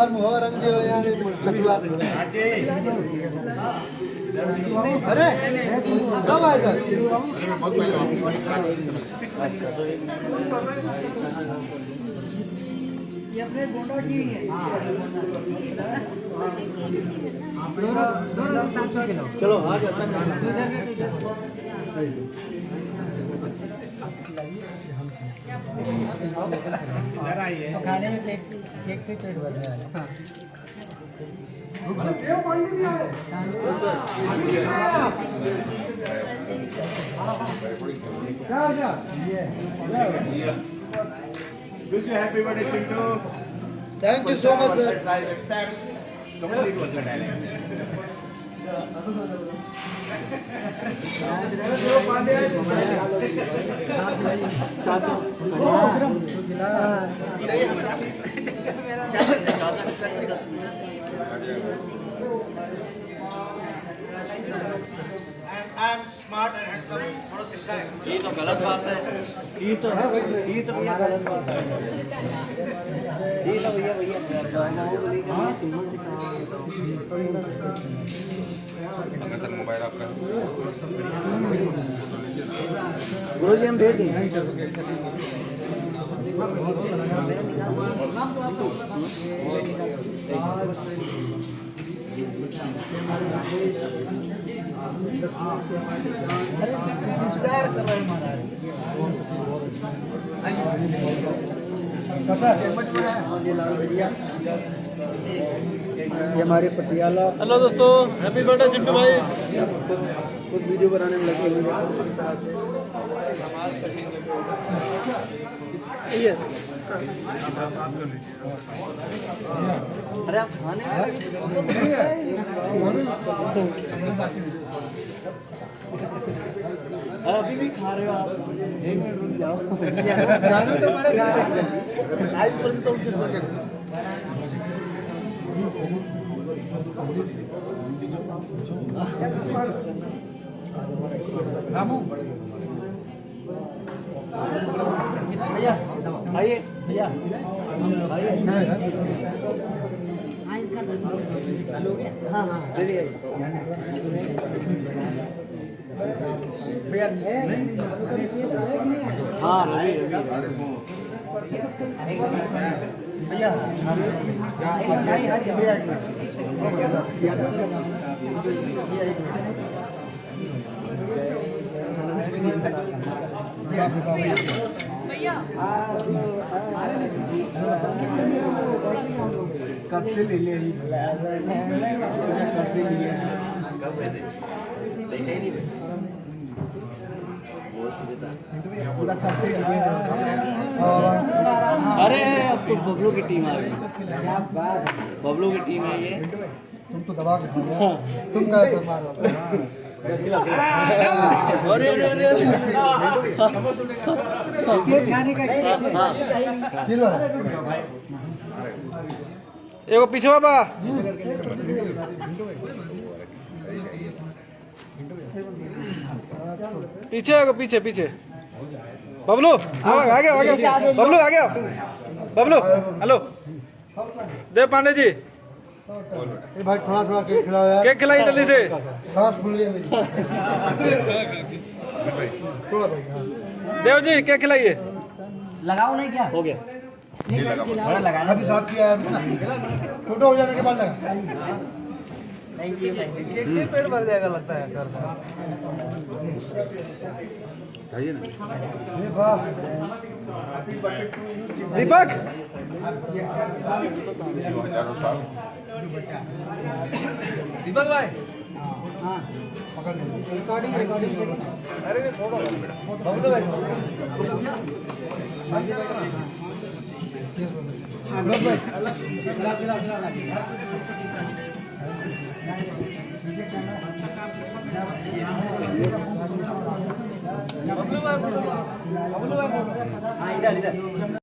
और मुँह रंग जो यार चकला अरे कब आए सर ये अपने गोंडा की है दोनों 700 किलो चलो आज अच्छा तो खाने में केक से पेट भरने वाला Wish you happy birthday, Chintu. Thank you so much sir Complete was the talent. I'm smart and handsome. थोड़ा सिक्का है. ये तो गलत बात है। ये तो भैया गलत बात है ये तो भैया चिम्मन से मोबाइल आपका. गुरु जी हम भेज देंगे ये हमारे पटियाला। हेलो दोस्तों, हैप्पी बर्थडे चिंटू भाई। कुछ वीडियो बनाने में लगे हुए यस अरे आप खाने अभी भी खा रहे हो आप? 1 मिनट रुक जाओ जानो तो बड़े खा रहे हैं भैया आइए भैया हाँ हाँ चलिए हाँ रवि भैया कब से ले ले अरे अब तो बबलू की टीम आ गई। क्या बात, बबलू की टीम है ये। तुम तो दबा के तुम कैसे मारो अरे अरे अरे खाने का चलो एगो पीछे बाबा। पीछे एगो पीछे पीछे बबलू आ गया बबलू आ गया बबलू। हेलो देव पांडे जी, ए भाई थोड़ा थोड़ा केक खिलाओ यार। केक खिलाइए जल्दी से। सांस फूल गई मेरी। थोड़ा भाई हाँ। देव जी केक खिलाइए। लगाओ नहीं क्या? हो गया। बड़ा लगाना अभी साफ किया है फोटो हो जाने के बाद लगा। थैंक यू केक से पेट भर जाएगा लगता है सर। ये वाह दीपक दीपक भाई हाँ पकड़ ले। रिकॉर्डिंग अरे फोटो बबलू भाई हाँ इधर इधर